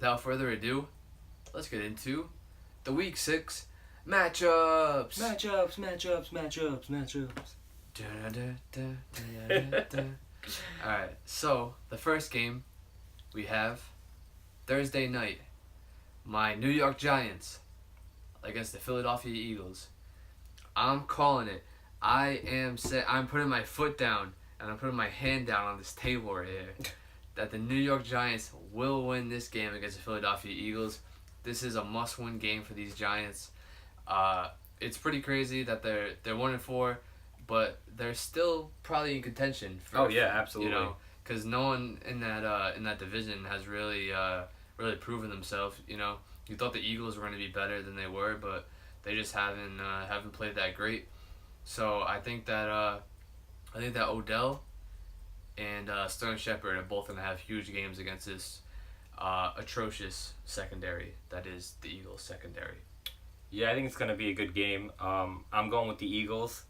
without further ado, let's get into the Week 6 matchups. Alright, so the first game we have Thursday night. My New York Giants against the Philadelphia Eagles. I'm calling it. I'm putting my foot down and I'm putting my hand down on this table right here that the New York Giants will win this game against the Philadelphia Eagles. This is a must-win game for these Giants. It's pretty crazy that they're 1-4, but they're still probably in contention. Absolutely. Because no one in that division has really proven themselves. You thought the Eagles were going to be better than they were, but they just haven't played that great. So I think that Odell and Sterling Shepard are both going to have huge games against this atrocious secondary that is the Eagles secondary. Yeah, I think it's going to be a good game. I'm going with the Eagles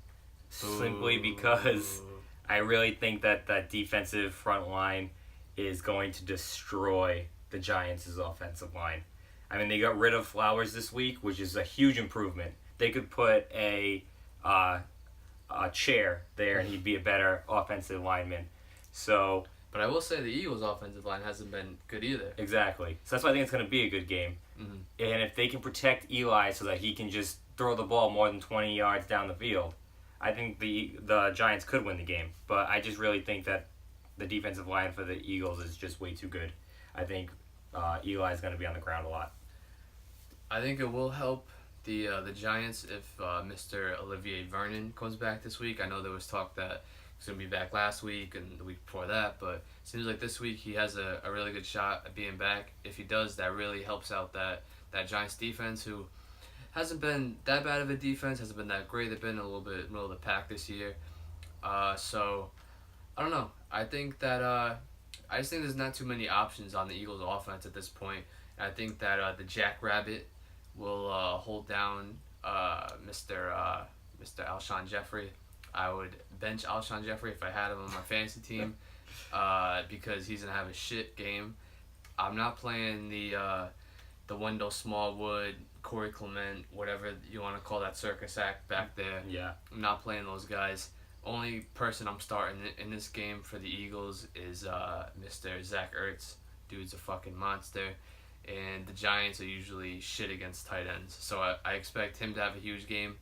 simply because I really think that defensive front line is going to destroy the Giants' offensive line. I mean, they got rid of Flowers this week, which is a huge improvement. They could put a chair there and he'd be a better offensive lineman. So, but I will say the Eagles' offensive line hasn't been good either. Exactly. So that's why I think it's going to be a good game. Mm-hmm. And if they can protect Eli so that he can just throw the ball more than 20 yards down the field, I think the Giants could win the game. But I just really think that the defensive line for the Eagles is just way too good. I think Eli is going to be on the ground a lot. I think it will help the Giants if Mr. Olivier Vernon comes back this week. I know there was talk that he's going to be back last week and the week before that, but it seems like this week he has a really good shot at being back. If he does, that really helps out that Giants defense, who hasn't been that bad of a defense, hasn't been that great. They've been a little bit middle of the pack this year. So, I don't know. I think that I just think there's not too many options on the Eagles' offense at this point. And I think that the Jackrabbit will hold down Mr. Alshon Jeffrey. I would bench Alshon Jeffrey if I had him on my fantasy team because he's going to have a shit game. I'm not playing the Wendell Smallwood, Corey Clement, whatever you want to call that circus act back there. Yeah. I'm not playing those guys. Only person I'm starting in this game for the Eagles is Mr. Zach Ertz. Dude's a fucking monster. And the Giants are usually shit against tight ends. So I expect him to have a huge game.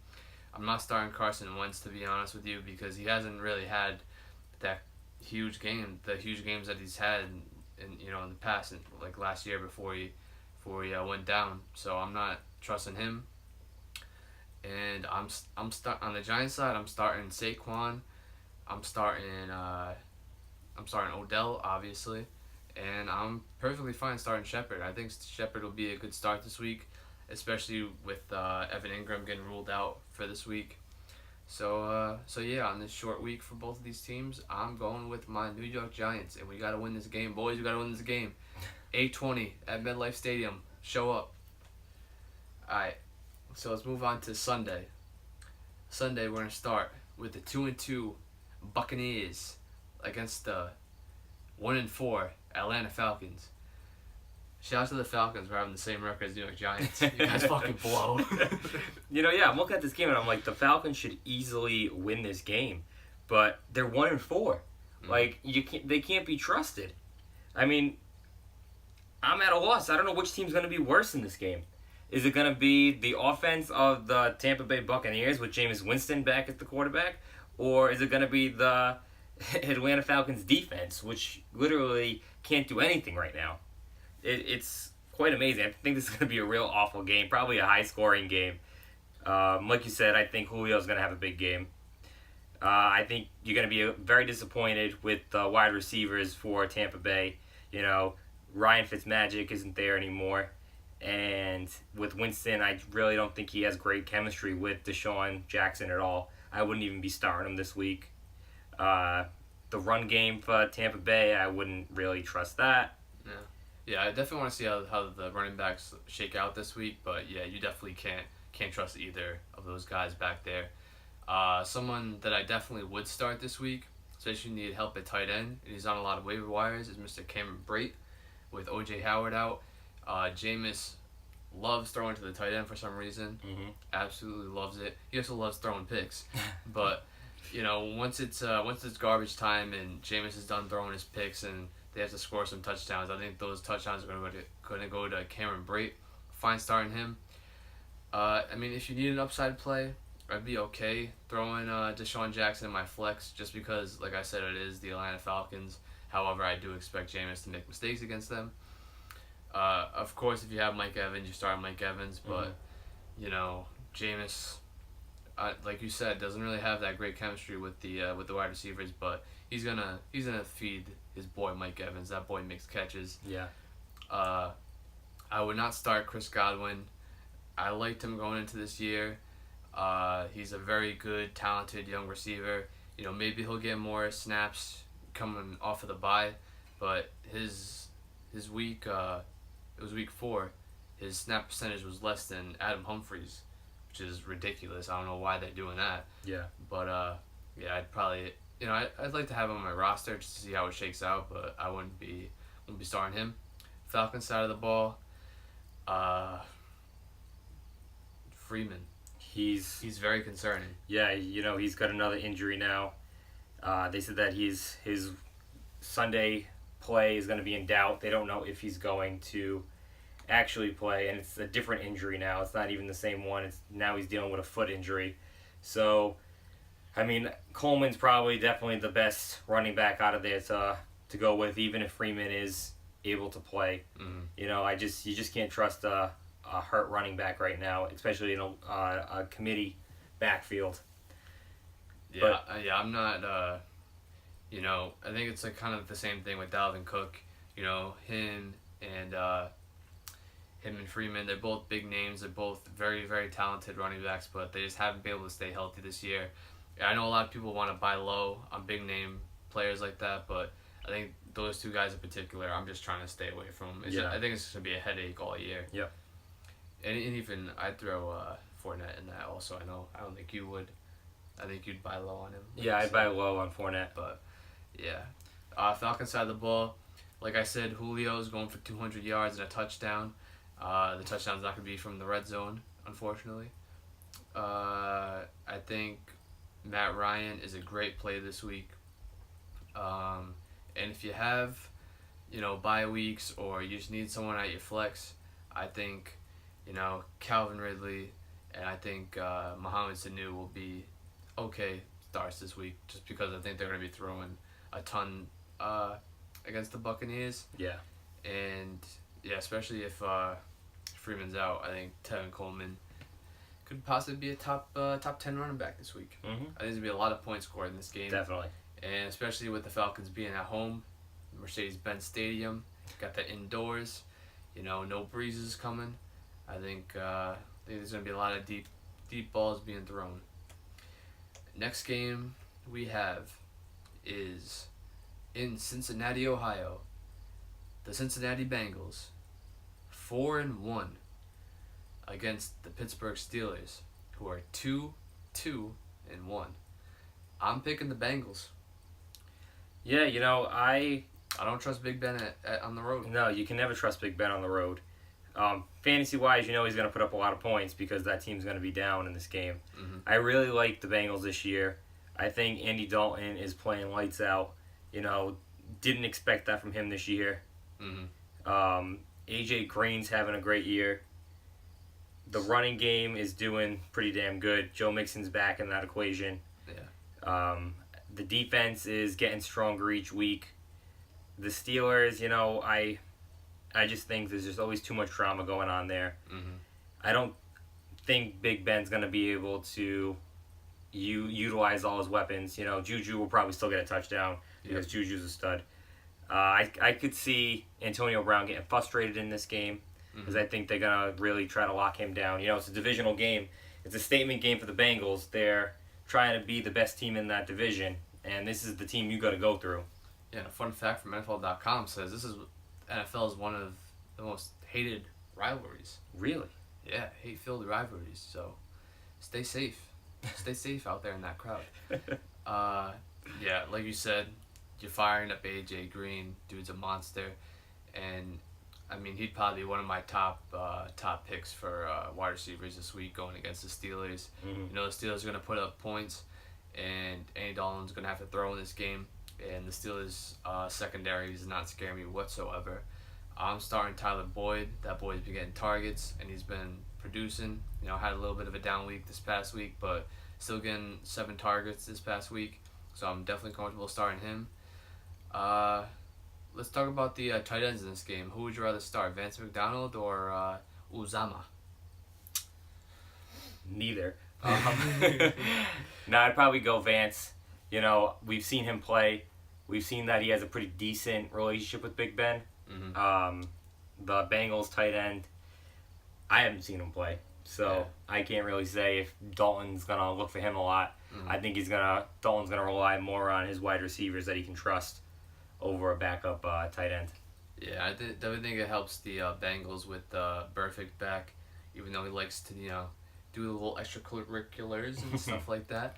I'm not starting Carson Wentz, to be honest with you, because he hasn't really had that huge game, the huge games that he's had in the past, like last year before he went down. So I'm not trusting him. And I'm on the Giants side. I'm starting Saquon. I'm starting Odell, obviously. And I'm perfectly fine starting Shepard. I think Shepard will be a good start this week, especially with Evan Ingram getting ruled out for this week. So yeah, on this short week for both of these teams, I'm going with my New York Giants, and we got to win this game. Boys, we got to win this game. 8:20 at MetLife Stadium. Show up. All right, so let's move on to Sunday. Sunday, we're going to start with the 2-2 Buccaneers against the 1-4 Atlanta Falcons. Shout out to the Falcons for having the same record as New York Giants. You guys fucking blow. I'm looking at this game and I'm like, the Falcons should easily win this game, but they're 1-4. Mm-hmm. Like they can't be trusted. I mean, I'm at a loss. I don't know which team's going to be worse in this game. Is it going to be the offense of the Tampa Bay Buccaneers with Jameis Winston back at the quarterback, or is it going to be the Atlanta Falcons defense, which literally can't do anything right now? It's quite amazing. I think this is going to be a real awful game, probably a high-scoring game. Like you said, I think Julio's going to have a big game. I think you're going to be very disappointed with the wide receivers for Tampa Bay. Ryan Fitzmagic isn't there anymore. And with Winston, I really don't think he has great chemistry with Deshaun Jackson at all. I wouldn't even be starting him this week. The run game for Tampa Bay, I wouldn't really trust that. Yeah, I definitely want to see how the running backs shake out this week. But yeah, you definitely can't trust either of those guys back there. Someone that I definitely would start this week, especially if you need help at tight end, and he's on a lot of waiver wires, is Mr. Cameron Brate with O.J. Howard out. Jameis loves throwing to the tight end for some reason. Mm-hmm. Absolutely loves it. He also loves throwing picks. But, once it's garbage time and Jameis is done throwing his picks and they have to score some touchdowns, I think those touchdowns are going to go to Cameron Brate. Fine starting him. If you need an upside play, I'd be okay throwing Deshaun Jackson in my flex just because, like I said, it is the Atlanta Falcons. However, I do expect Jameis to make mistakes against them. Of course, if you have Mike Evans, you start Mike Evans, but, Jameis, like you said, doesn't really have that great chemistry with the wide receivers, but he's gonna feed his boy Mike Evans. That boy makes catches. Yeah. I would not start Chris Godwin. I liked him going into this year. He's a very good, talented young receiver. Maybe he'll get more snaps coming off of the bye, but his week, it was week 4, his snap percentage was less than Adam Humphries, which is ridiculous. I don't know why they're doing that. Yeah. But I'd probably, I'd like to have him on my roster just to see how it shakes out, but I wouldn't be starting him. Falcons side of the ball, Freeman. He's very concerning. Yeah, he's got another injury now. They said that his Sunday play is going to be in doubt. They don't know if he's going to actually play, and it's a different injury now. It's not even the same one. Now he's dealing with a foot injury. So, Coleman's probably definitely the best running back out of there to go with, even if Freeman is able to play. Mm-hmm. You just can't trust a hurt running back right now, especially in a committee backfield. Yeah, I'm not. I think it's kind of the same thing with Dalvin Cook. Him and Freeman. They're both big names. They're both very, very talented running backs, but they just haven't been able to stay healthy this year. I know a lot of people want to buy low on big name players like that, but I think those two guys in particular, I'm just trying to stay away from. I think it's just gonna be a headache all year. Yep. And even I'd throw Fournette in that also. I don't think you would. I think you'd buy low on him. Yeah, I'd buy low on Fournette. But, yeah. Falcons side of the ball, like I said, Julio's going for 200 yards and a touchdown. The touchdown's not going to be from the red zone, unfortunately. I think Matt Ryan is a great play this week. And if you have, bye weeks or you just need someone at your flex, I think, Calvin Ridley and I think Mohamed Sanu will be okay starts this week just because I think they're going to be throwing a ton against the Buccaneers. Yeah. And, especially if Freeman's out, I think Tevin Coleman could possibly be a top 10 running back this week. Mm-hmm. I think there's going to be a lot of points scored in this game. Definitely. And especially with the Falcons being at home, Mercedes-Benz Stadium, got that indoors, no breezes coming. I think there's going to be a lot of deep balls being thrown. Next game we have is in Cincinnati, Ohio. The Cincinnati Bengals, 4-1 against the Pittsburgh Steelers, who are 2-1. I'm picking the Bengals. Yeah, I don't trust Big Ben on the road. No, you can never trust Big Ben on the road. Fantasy-wise, he's going to put up a lot of points because that team's going to be down in this game. Mm-hmm. I really like the Bengals this year. I think Andy Dalton is playing lights out. Didn't expect that from him this year. Mm-hmm. AJ Green's having a great year. The running game is doing pretty damn good. Joe Mixon's back in that equation. Yeah. The defense is getting stronger each week. The Steelers, I just think there's just always too much drama going on there. Mm-hmm. I don't think Big Ben's going to be able to utilize all his weapons. Juju will probably still get a touchdown because Juju's a stud. I could see Antonio Brown getting frustrated in this game because I think they're going to really try to lock him down. It's a divisional game. It's a statement game for the Bengals. They're trying to be the best team in that division, and this is the team you got to go through. Yeah, and a fun fact from NFL.com says this is NFL is one of the most hated rivalries. Really? Yeah, hate-filled rivalries. So, stay safe. Stay safe out there in that crowd. Like you said, you're firing up AJ Green. Dude's a monster. And I mean, he'd probably be one of my top picks for wide receivers this week going against the Steelers. Mm-hmm. You know, the Steelers are going to put up points, and Andy Dalton's going to have to throw in this game. And the Steelers' secondary does not scare me whatsoever. I'm starting Tyler Boyd. That boy's been getting targets, and he's been producing. You know, had a little bit of a down week this past week, but still getting 7 targets this past week. So I'm definitely comfortable starting him. Let's talk about the tight ends in this game. Who would you rather start, Vance McDonald or Uzama? Neither. No, I'd probably go Vance. You know, we've seen him play. We've seen that he has a pretty decent relationship with Big Ben. Mm-hmm. The Bengals tight end, I haven't seen him play, so I can't really say if Dalton's gonna look for him a lot. Mm-hmm. I think Dalton's gonna rely more on his wide receivers that he can trust over a backup tight end. Yeah, I definitely think it helps the Bengals with Burfict back, even though he likes to do a little extracurriculars and stuff like that.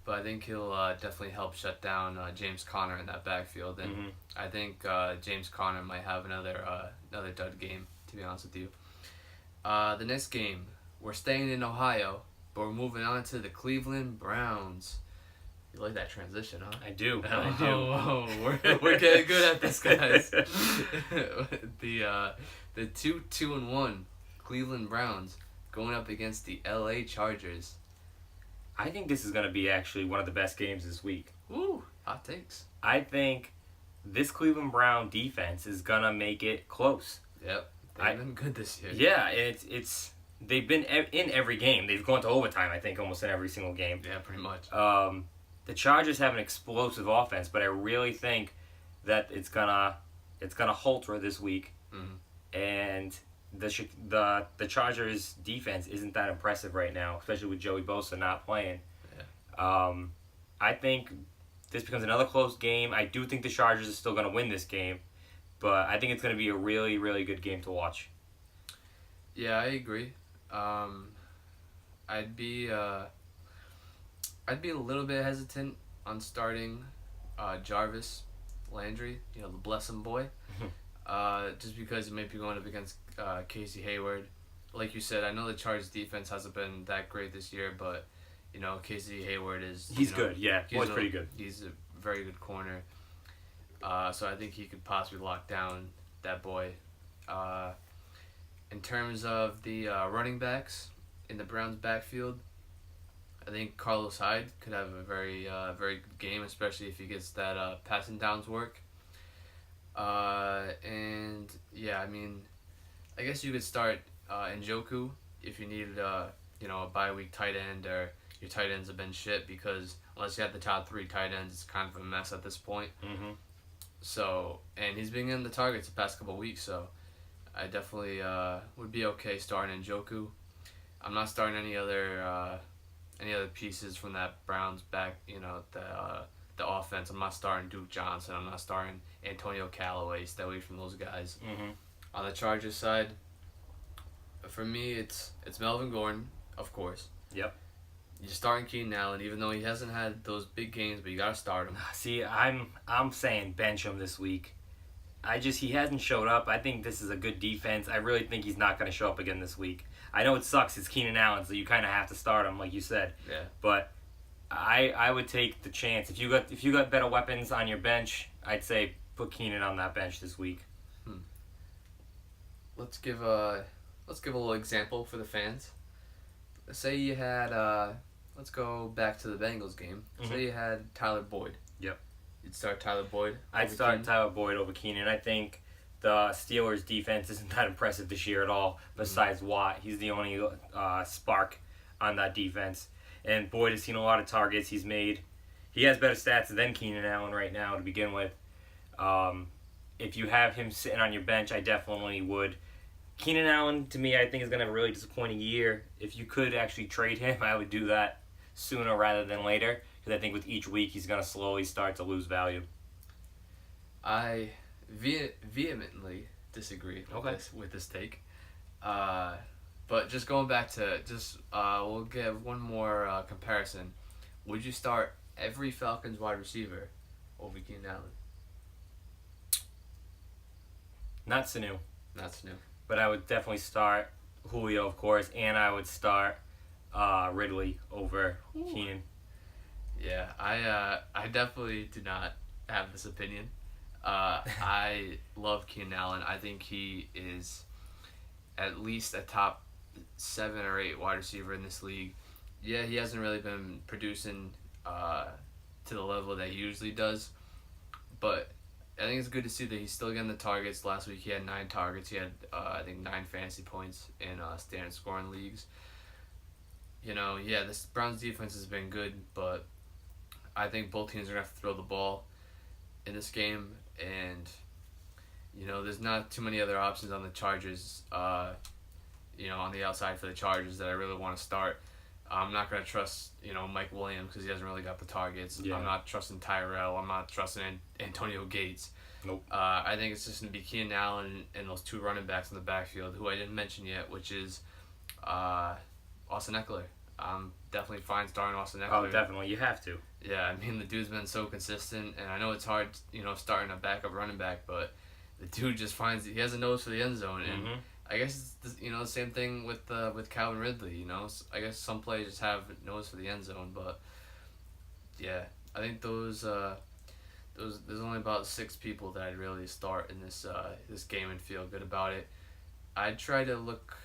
But I think he'll definitely help shut down James Conner in that backfield, and Mm-hmm. I think James Conner might have another dud game, to be honest with you. The next game, we're staying in Ohio, but we're moving on to the Cleveland Browns. You like that transition, huh? I do. We're getting good at this, guys. The 2-1 Cleveland Browns going up against the LA Chargers. I think this is going to be actually one of the best games this week. Woo, hot takes. I think this Cleveland Brown defense is going to make it close. Yep, they've been good this year. Yeah, it's they've been in every game. They've gone to overtime, I think, almost in every single game. Yeah, pretty much. The Chargers have an explosive offense, but I really think that it's gonna halter this week, and the Chargers defense isn't that impressive right now, especially with Joey Bosa not playing. Yeah. I think this becomes another close game. I do think the Chargers are still gonna win this game, but I think it's gonna be a really, really good game to watch. Yeah, I agree. I'd be a little bit hesitant on starting Jarvis Landry, you know, the blessing boy, just because he might be going up against Casey Hayward. Like you said, I know the Chargers defense hasn't been that great this year, but you know, Casey Hayward is good. Yeah, he's pretty good. He's a very good corner. So I think he could possibly lock down that boy. In terms of the running backs in the Browns backfield, I think Carlos Hyde could have a very good game, especially if he gets that passing downs work. And yeah, I mean, I guess you could start Njoku if you needed a bye week tight end, or your tight ends have been shit, because unless you have the top 3 tight ends, it's kind of a mess at this point. Mm-hmm. So, and he's been getting the targets the past couple of weeks, so I definitely would be okay starting Njoku. I'm not starting any other pieces from that Browns back, the offense. I'm not starting Duke Johnson. I'm not starting Antonio Callaway. Stay away from those guys. Mm-hmm. On the Chargers side, for me, it's Melvin Gordon, of course. Yep. You're starting Keenan Allen, even though he hasn't had those big games, but you gotta start him. See, I'm saying bench him this week. He hasn't showed up. I think this is a good defense. I really think he's not going to show up again this week. I know it sucks. It's Keenan Allen, so you kind of have to start him, like you said. Yeah. But I would take the chance. If you got better weapons on your bench, I'd say put Keenan on that bench this week. Let's give a little example for the fans. Say you had let's go back to the Bengals game. Mm-hmm. Say you had Tyler Boyd. Yep. You'd start Tyler Boyd. I'd start Tyler Boyd over Keenan. I think the Steelers' defense isn't that impressive this year at all. Besides Watt, he's the only spark on that defense. And Boyd has seen a lot of targets. He has better stats than Keenan Allen right now to begin with. If you have him sitting on your bench, I definitely would. Keenan Allen, to me, I think is going to have a really disappointing year. If you could actually trade him, I would do that sooner rather than later, because I think with each week he's going to slowly start to lose value. I vehemently disagree with this take. But just going back to we'll give one more comparison. Would you start every Falcons wide receiver over Keenan Allen? Not Sanu. That's new. But I would definitely start Julio, of course, and I would start Ridley over Keenan. Yeah, I definitely do not have this opinion. I love Keenan Allen. I think he is at least a top 7 or 8 wide receiver in this league. Yeah, he hasn't really been producing to the level that he usually does, but I think it's good to see that he's still getting the targets. Last week he had 9 targets. He had I think 9 fantasy points in standard scoring leagues. This Browns defense has been good, but I think both teams are gonna have to throw the ball in this game, and there's not too many other options on the Chargers. On the outside for the Chargers that I really want to start. I'm not going to trust, Mike Williams because he hasn't really got the targets. Yeah. I'm not trusting Tyrell. I'm not trusting Antonio Gates. Nope. I think it's just going to be Keenan Allen and those 2 running backs in the backfield, who I didn't mention yet, which is Austin Eckler. I'm definitely fine starting Austin Eckler. Oh, definitely. You have to. Yeah, I mean, the dude's been so consistent, and I know it's hard, starting a backup running back, but the dude just he has a nose for the end zone, and I guess it's the same thing with Calvin Ridley. I guess some players just have nose for the end zone, but yeah, I think there's only about 6 people that I'd really start in this game and feel good about it. I'd try to look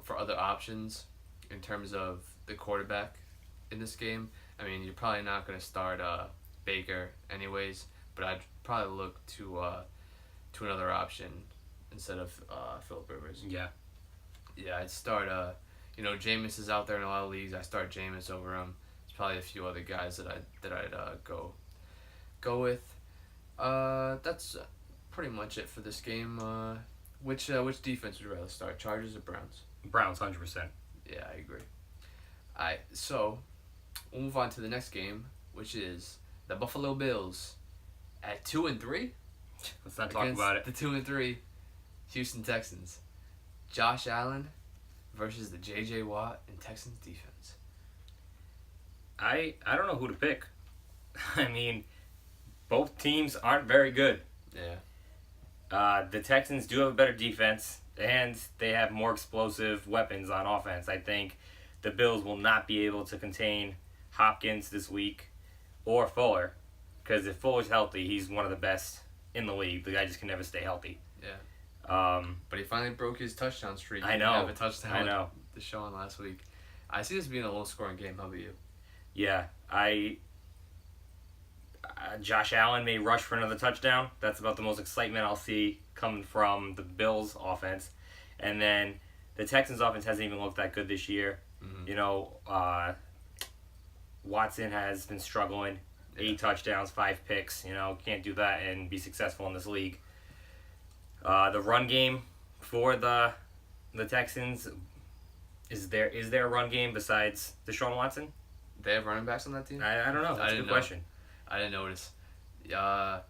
for other options in terms of the quarterback in this game. I mean, you're probably not going to start Baker anyways, but I'd probably look to another option instead of Phillip Rivers. Yeah. Yeah, I'd start, Jameis is out there in a lot of leagues. I start Jameis over him. There's probably a few other guys that I'd go with. That's pretty much it for this game. Which defense would you rather start, Chargers or Browns? Browns, 100%. Yeah, I agree. Alright, so we'll move on to the next game, which is the Buffalo Bills at 2-3. Let's not talk about it. The 2-3 Houston Texans. Josh Allen versus the J.J. Watt and Texans defense. I don't know who to pick. I mean, both teams aren't very good. Yeah. The Texans do have a better defense, and they have more explosive weapons on offense. I think the Bills will not be able to contain Hopkins this week or Fuller, because if Fuller's healthy, he's one of the best in the league. The guy just can never stay healthy. Yeah. But he finally broke his touchdown streak. I know. He have a touchdown. I know. The showing last week. I see this being a low-scoring game. How about you? Yeah, Josh Allen may rush for another touchdown. That's about the most excitement I'll see coming from the Bills' offense. And then the Texans' offense hasn't even looked that good this year. Mm-hmm. Watson has been struggling. 8 touchdowns, 5 picks. Can't do that and be successful in this league. The run game for the Texans, is there a run game besides Deshaun Watson? They have running backs on that team? I don't know. That's a good question. I didn't notice. I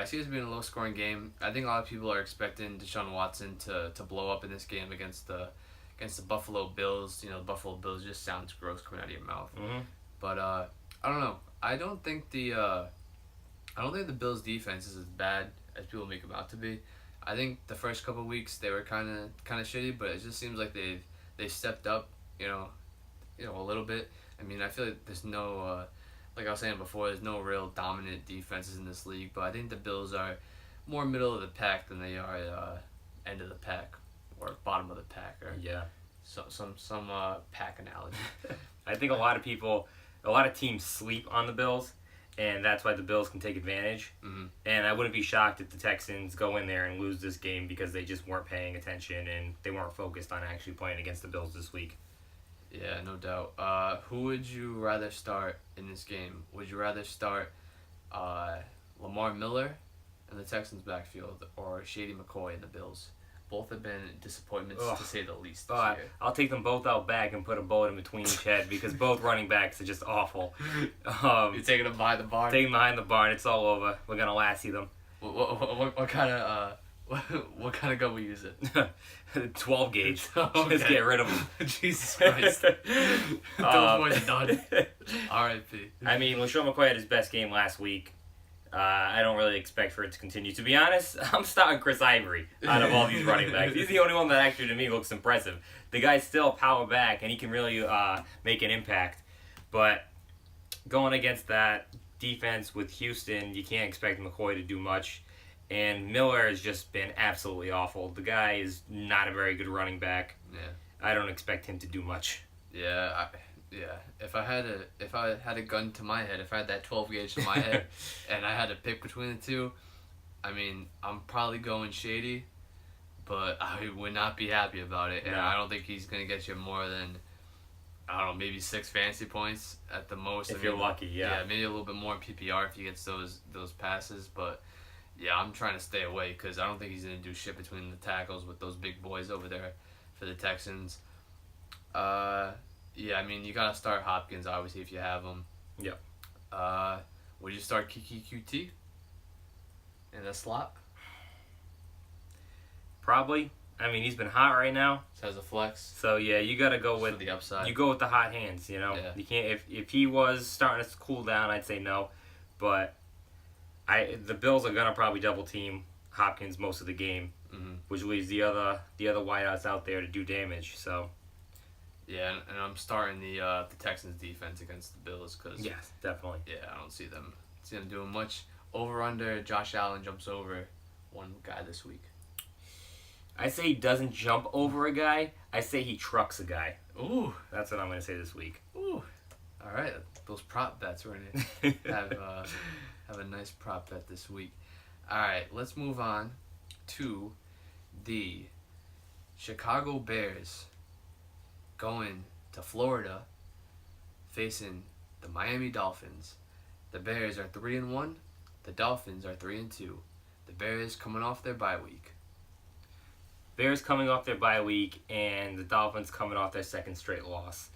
see this being a low-scoring game. I think a lot of people are expecting Deshaun Watson to blow up in this game against the Buffalo Bills. The Buffalo Bills just sounds gross coming out of your mouth. Mm-hmm. But I don't know. I don't think the Bills' defense is as bad as people make them out to be. I think the first couple of weeks they were kind of shitty, but it just seems like they stepped up, a little bit. I mean, I feel like there's no, like I was saying before, there's no real dominant defenses in this league, but I think the Bills are more middle of the pack than they are end of the pack or bottom of the pack, or some pack analogy. I think a lot of teams sleep on the Bills, and that's why the Bills can take advantage. Mm-hmm. And I wouldn't be shocked if the Texans go in there and lose this game because they just weren't paying attention and they weren't focused on actually playing against the Bills this week. Yeah, no doubt. Who would you rather start in this game? Would you rather start Lamar Miller in the Texans backfield or Shady McCoy in the Bills? Both have been disappointments, to say the least, this year. I'll take them both out back and put a bullet in between each head because both running backs are just awful. You're taking them behind the barn? Taking them behind the barn. It's all over. We're going to lassie them. What kind of... What kind of gun we use it? 12 gauge. Okay. Just get rid of them. Jesus Christ. Those boys are done. R.I.P. I mean, LaShawn McCoy had his best game last week. I don't really expect for it to continue. To be honest, I'm starting Chris Ivory out of all these running backs. He's the only one that actually, to me, looks impressive. The guy's still a power back, and he can really make an impact. But going against that defense with Houston, you can't expect McCoy to do much. And Miller has just been absolutely awful. The guy is not a very good running back. Yeah. I don't expect him to do much. Yeah, If I had a gun to my head, if I had that 12 gauge to my head, and I had to pick between the two, I mean, I'm probably going Shady, but I would not be happy about it. And No. I don't think he's gonna get you more than, I don't know, maybe 6 fantasy points at the most. If you're lucky, yeah. Yeah, maybe a little bit more in PPR if he gets those passes, but yeah, I'm trying to stay away because I don't think he's gonna do shit between the tackles with those big boys over there for the Texans. Yeah, I mean, you gotta start Hopkins, obviously, if you have him. Yep. Would you start Kiki QT in the slot? Probably. I mean, he's been hot right now. As a flex? So, yeah, you got to go For with the upside. You go with the hot hands, you know. Yeah. You can't if he was starting to cool down, I'd say no. But the Bills are gonna probably double team Hopkins most of the game, which leaves the other wideouts out there to do damage. So yeah, and I'm starting the Texans defense against the Bills because yes, definitely. yeah, I don't see them doing much. Over under Josh Allen jumps over one guy this week. I say he doesn't jump over a guy. I say he trucks a guy. Ooh, That's what I'm gonna say this week. ooh. All right, those prop bets we're gonna have a nice prop bet this week. All right, let's move on to the Chicago Bears going to Florida, facing the Miami Dolphins. The Bears are 3-1. The Dolphins are 3-2. The Bears coming off their bye week. Bears coming off their bye week, and the Dolphins coming off their second straight loss.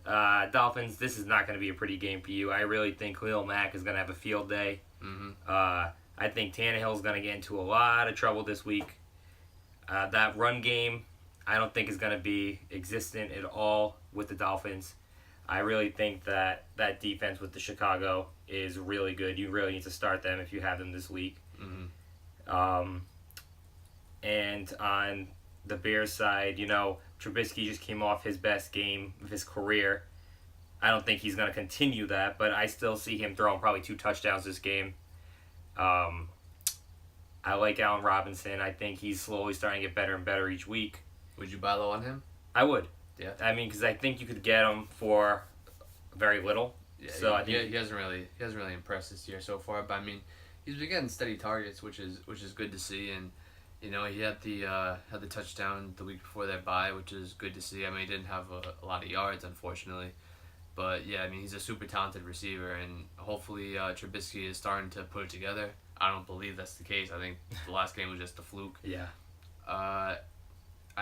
Dolphins, this is not going to be a pretty game for you. I really think Khalil Mack is going to have a field day. I think Tannehill's going to get into a lot of trouble this week. That run game, I don't think is going to be existent at all with the Dolphins. I really think that defense with the Chicago is really good. You really need to start them if you have them this week. And on the Bears side, Trubisky just came off his best game of his career. I don't think he's going to continue that, but I still see him throwing probably 2 touchdowns this game. I like Allen Robinson. I think he's slowly starting to get better and better each week. Would you buy low on him? I would. Yeah. I mean, because I think you could get him for very little. Yeah. So I think he hasn't really impressed this year so far. But I mean, he's been getting steady targets, which is good to see. And he had the touchdown the week before their bye, which is good to see. I mean, he didn't have a lot of yards, unfortunately. But yeah, I mean, he's a super talented receiver, and hopefully Trubisky is starting to put it together. I don't believe that's the case. I think the last game was just a fluke. Yeah. I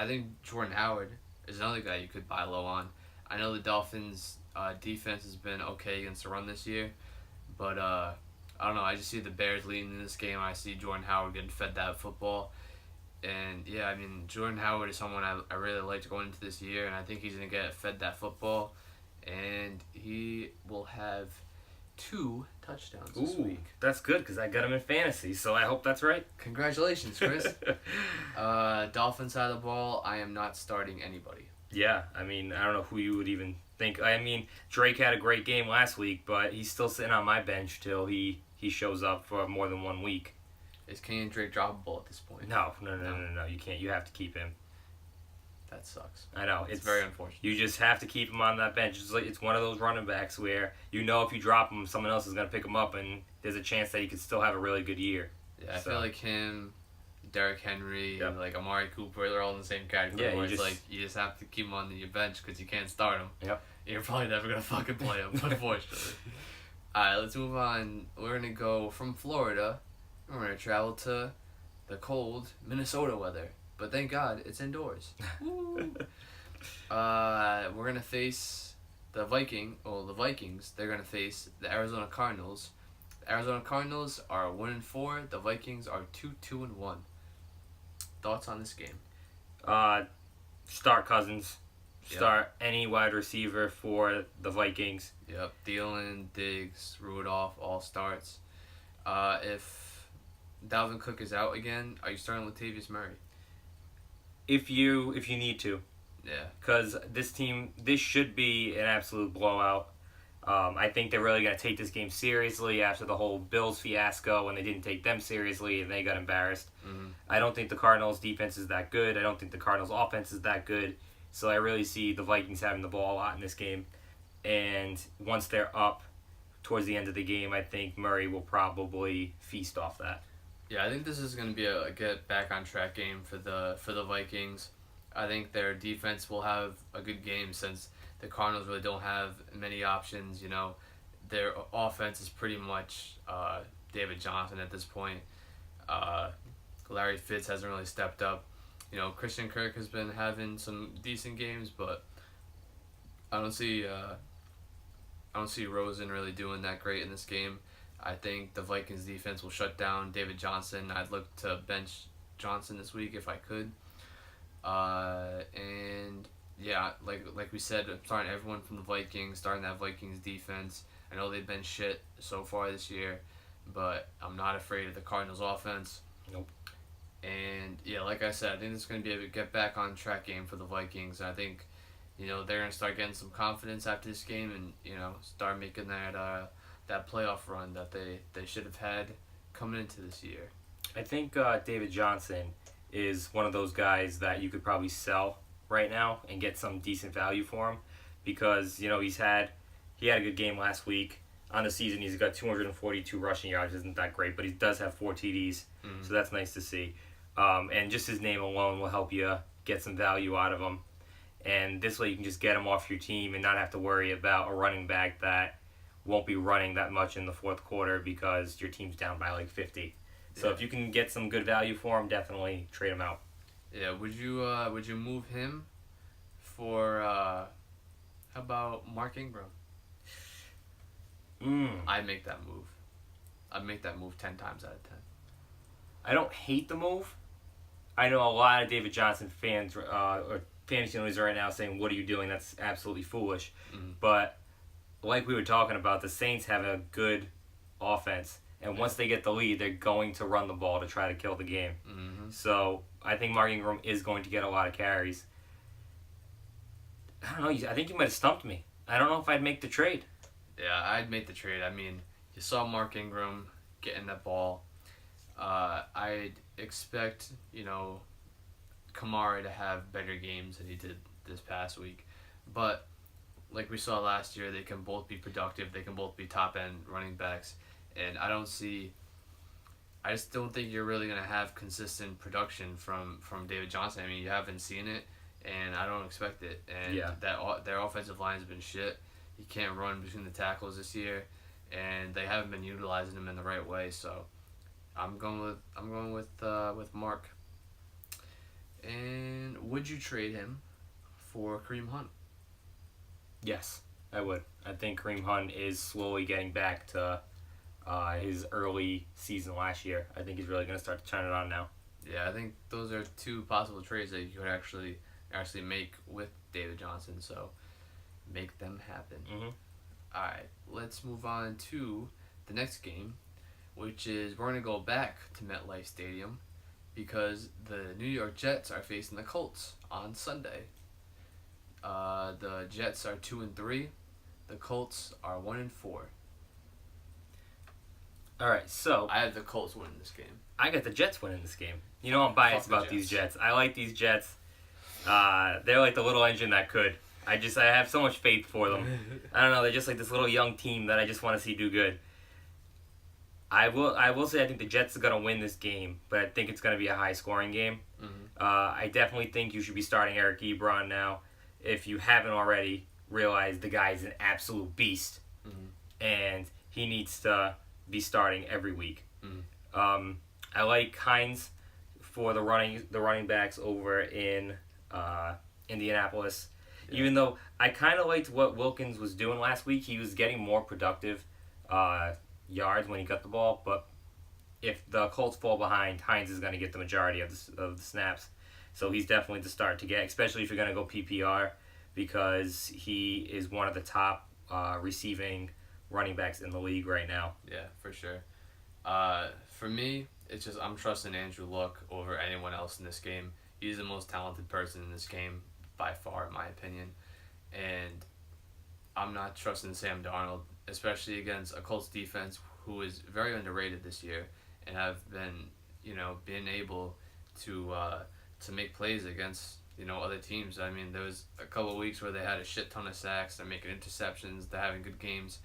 think Jordan Howard is another guy you could buy low on. I know the Dolphins' defense has been okay against the run this year, but I don't know. I just see the Bears leading in this game. I see Jordan Howard getting fed that football. And yeah, I mean, Jordan Howard is someone I really liked going into this year, and I think he's going to get fed that football. And he will have 2 touchdowns this week. That's good because I got him in fantasy, so I hope that's right. Congratulations, Chris. Dolphins side of the ball, I am not starting anybody. Yeah, I mean, I don't know who you would even think. I mean, Drake had a great game last week, but he's still sitting on my bench till he shows up for more than 1 week. Is Kenyon Drake droppable at this point? No. You can't. You have to keep him. That sucks. I know. It's very unfortunate. You just have to keep him on that bench. It's one of those running backs where if you drop him, someone else is going to pick him up, and there's a chance that he could still have a really good year. Yeah, I feel like him, Derrick Henry, and like Amari Cooper, they're all in the same category. Yeah, where you just have to keep him on your bench because you can't start him. Yep. You're probably never going to fucking play him, unfortunately. Alright, let's move on. We're going to go from Florida. We're going to travel to the cold Minnesota weather. But thank God, it's indoors. Woo! We're going to face the Vikings. They're going to face the Arizona Cardinals. The Arizona Cardinals are 1-4. The Vikings are 2-1. Thoughts on this game? Start Cousins. Start any wide receiver for the Vikings. Yep. Thielen, Diggs, Rudolph, all starts. If Dalvin Cook is out again, are you starting Latavius Murray? If you need to, Yeah. because this should be an absolute blowout. I think they're really going to take this game seriously after the whole Bills fiasco when they didn't take them seriously and they got embarrassed. Mm-hmm. I don't think the Cardinals' defense is that good. I don't think the Cardinals' offense is that good. So I really see the Vikings having the ball a lot in this game. And once they're up towards the end of the game, I think Murray will probably feast off that. Yeah, I think this is going to be a get back on track game for the Vikings. I think their defense will have a good game since the Cardinals really don't have many options. You know, their offense is pretty much David Johnson at this point. Larry Fitz hasn't really stepped up. You know, Christian Kirk has been having some decent games, but I don't see Rosen really doing that great in this game. I think the Vikings defense will shut down David Johnson. I'd look to bench Johnson this week if I could. And yeah, like we said, I'm starting everyone from the Vikings, starting that Vikings defense. I know they've been shit so far this year, but I'm not afraid of the Cardinals offense. Nope. And yeah, like I said, I think this is going to be a get back on track game for the Vikings. I think, you know, they're going to start getting some confidence after this game and, you know, start making that playoff run that they should have had coming into this year. I think David Johnson is one of those guys that you could probably sell right now and get some decent value for him because, you know, he had a good game last week. On the season, he's got 242 rushing yards. Isn't that great? But he does have 4 TDs, so that's nice to see. And just his name alone will help you get some value out of him. And this way you can just get him off your team and not have to worry about a running back that won't be running that much in the fourth quarter because your team's down by like 50. So if you can get some good value for him, definitely trade him out. Yeah, would you move him for how about Mark Ingram? I'd make that move. I'd make that move 10 times out of 10. I don't hate the move. I know a lot of David Johnson fans or fantasy owners right now saying, "What are you doing? That's absolutely foolish." But like we were talking about, the Saints have a good offense, and once they get the lead, they're going to run the ball to try to kill the game. So I think Mark Ingram is going to get a lot of carries. I don't know. I think you might have stumped me. I don't know if I'd make the trade. Yeah, I'd make the trade. I mean, you saw Mark Ingram getting that ball. I'd expect, you know, Kamara to have better games than he did this past week. But like we saw last year, they can both be productive. They can both be top-end running backs. And I just don't think you're really going to have consistent production from David Johnson. I mean, you haven't seen it, and I don't expect it. And their offensive line has been shit. He can't run between the tackles this year, and they haven't been utilizing him in the right way. So I'm going with Mark. And would you trade him for Kareem Hunt? Yes, I would. I think Kareem Hunt is slowly getting back to his early season last year. I think he's really going to start to turn it on now. Yeah, I think those are 2 possible trades that you could actually make with David Johnson. So make them happen. All right, let's move on to the next game, which is we're going to go back to MetLife Stadium because the New York Jets are facing the Colts on Sunday. The Jets are 2-3. The Colts are 1-4. All right, so I have the Colts winning this game. I got the Jets winning this game. You know I'm biased about these Jets. I like these Jets. They're like the little engine that could. I have so much faith for them. I don't know. They're just like this little young team that I just want to see do good. I will say I think the Jets are going to win this game, but I think it's going to be a high-scoring game. I definitely think you should be starting Eric Ebron now. If you haven't already realized the guy's an absolute beast, and he needs to be starting every week. I like Hines for the running backs over in Indianapolis. Yeah. Even though I kind of liked what Wilkins was doing last week, he was getting more productive yards when he got the ball. But if the Colts fall behind, Hines is going to get the majority of the snaps. So he's definitely the start to get, especially if you're going to go PPR, because he is one of the top receiving running backs in the league right now. Yeah, for sure. For me, it's just I'm trusting Andrew Luck over anyone else in this game. He's the most talented person in this game by far, in my opinion. And I'm not trusting Sam Darnold, especially against a Colts defense who is very underrated this year and have been, being able to make plays against other teams. I mean, there was a couple of weeks where they had a shit ton of sacks. They're making interceptions. They're having good games.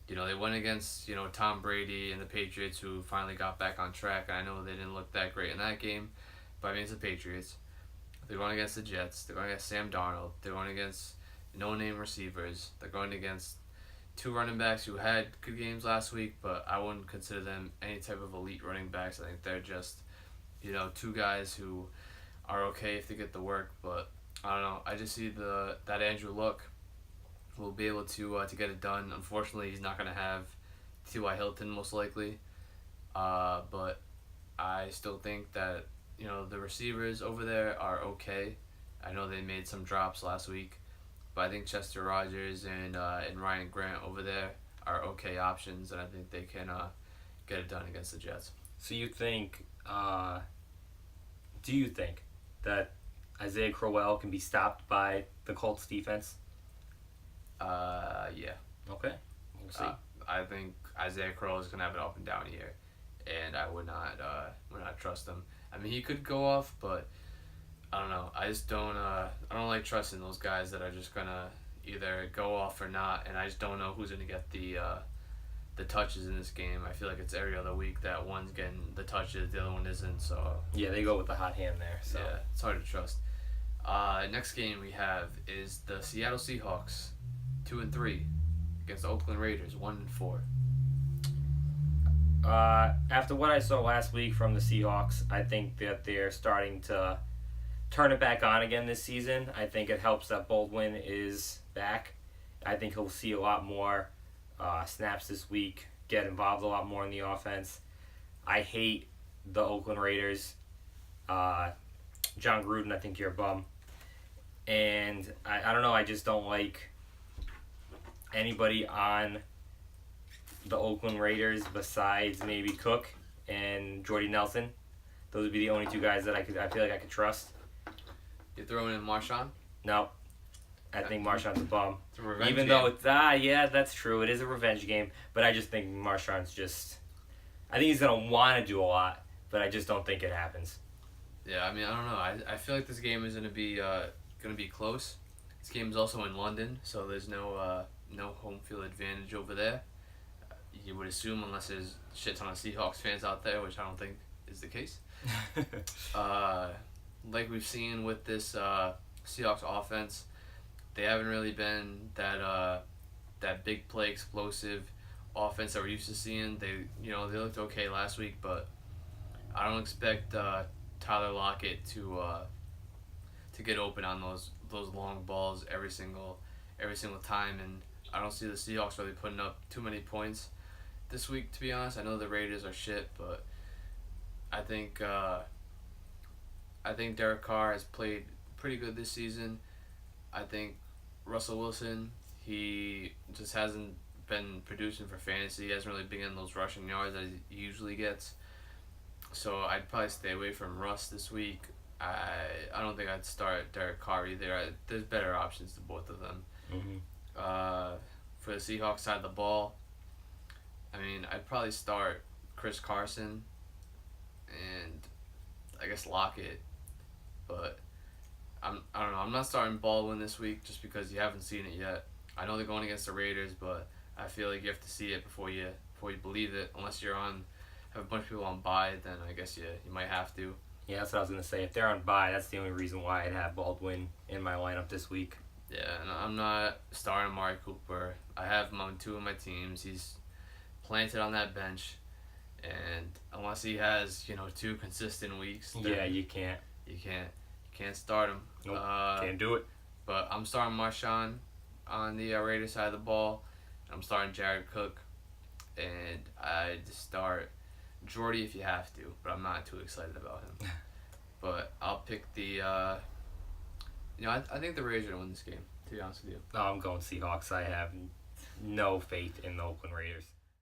They went against Tom Brady and the Patriots, who finally got back on track. I know they didn't look that great in that game, but I mean, it's the Patriots. They're going against the Jets. They're going against Sam Darnold. They're going against no-name receivers. They're going against two running backs who had good games last week, but I wouldn't consider them any type of elite running backs. I think they're just, two guys who are okay if they get the work, but I don't know. I just see that Andrew Luck will be able to get it done. Unfortunately, he's not going to have T.Y. Hilton most likely, but I still think that the receivers over there are okay. I know they made some drops last week, but I think Chester Rogers and Ryan Grant over there are okay options, and I think they can get it done against the Jets. So you think, do you think that Isaiah Crowell can be stopped by the Colts defense? Yeah. Okay. We'll see. I think Isaiah Crowell is gonna have an up and down year, and I would not trust him. I mean, he could go off, but I don't know. I just don't. I don't like trusting those guys that are just gonna either go off or not, and I just don't know who's gonna get the touches in this game. I feel like it's every other week that one's getting the touches, the other one isn't. So yeah, they go with the hot hand there. So yeah, it's hard to trust. Next game we have is the Seattle Seahawks, 2-3, against the Oakland Raiders, 1-4. After what I saw last week from the Seahawks, I think that they're starting to turn it back on again this season. I think it helps that Baldwin is back. I think he'll see a lot more snaps this week, get involved a lot more in the offense. I hate the Oakland Raiders. John Gruden, I think you're a bum. And I don't know, I just don't like anybody on the Oakland Raiders besides maybe Cook and Jordy Nelson. Those would be the only two guys that I feel like I could trust. You're throwing in Marshawn? No. I think Marshawn's a bum. It's a revenge Even game. though it's yeah, that's true. It is a revenge game, but I just think Marshawn's just I think he's gonna want to do a lot, but I just don't think it happens. Yeah, I mean, I don't know. I feel like this game is gonna be close. This game is also in London, so there's no home field advantage over there. You would assume, unless there's a shit ton of Seahawks fans out there, which I don't think is the case. Like we've seen with this Seahawks offense, they haven't really been that big play explosive offense that we're used to seeing. They looked okay last week, but I don't expect Tyler Lockett to get open on those long balls every single time, and I don't see the Seahawks really putting up too many points this week, to be honest. I know the Raiders are shit, but I think Derek Carr has played pretty good this season. I think Russell Wilson, he just hasn't been producing for fantasy. He hasn't really been getting those rushing yards that he usually gets. So I'd probably stay away from Russ this week. I don't think I'd start Derek Carr either. There's better options to both of them. Mm-hmm. For the Seahawks side of the ball, I mean, I'd probably start Chris Carson and I guess Lockett, but I don't know. I'm not starting Baldwin this week just because you haven't seen it yet. I know they're going against the Raiders, but I feel like you have to see it before you believe it. Unless you're have a bunch of people on bye, then I guess you might have to. Yeah, that's what I was gonna say. If they're on bye, that's the only reason why I'd have Baldwin in my lineup this week. Yeah, and I'm not starting Amari Cooper. I have him on 2 of my teams. He's planted on that bench, and unless he has 2 consistent weeks, Yeah, you can't. You can't start him. Nope, can't do it. But I'm starting Marshawn on the Raiders side of the ball. I'm starting Jared Cook, and I'd start Jordy if you have to, but I'm not too excited about him. But I'll pick the. I think the Raiders are gonna win this game. To be honest with you. No, I'm going Seahawks. I have no faith in the Oakland Raiders.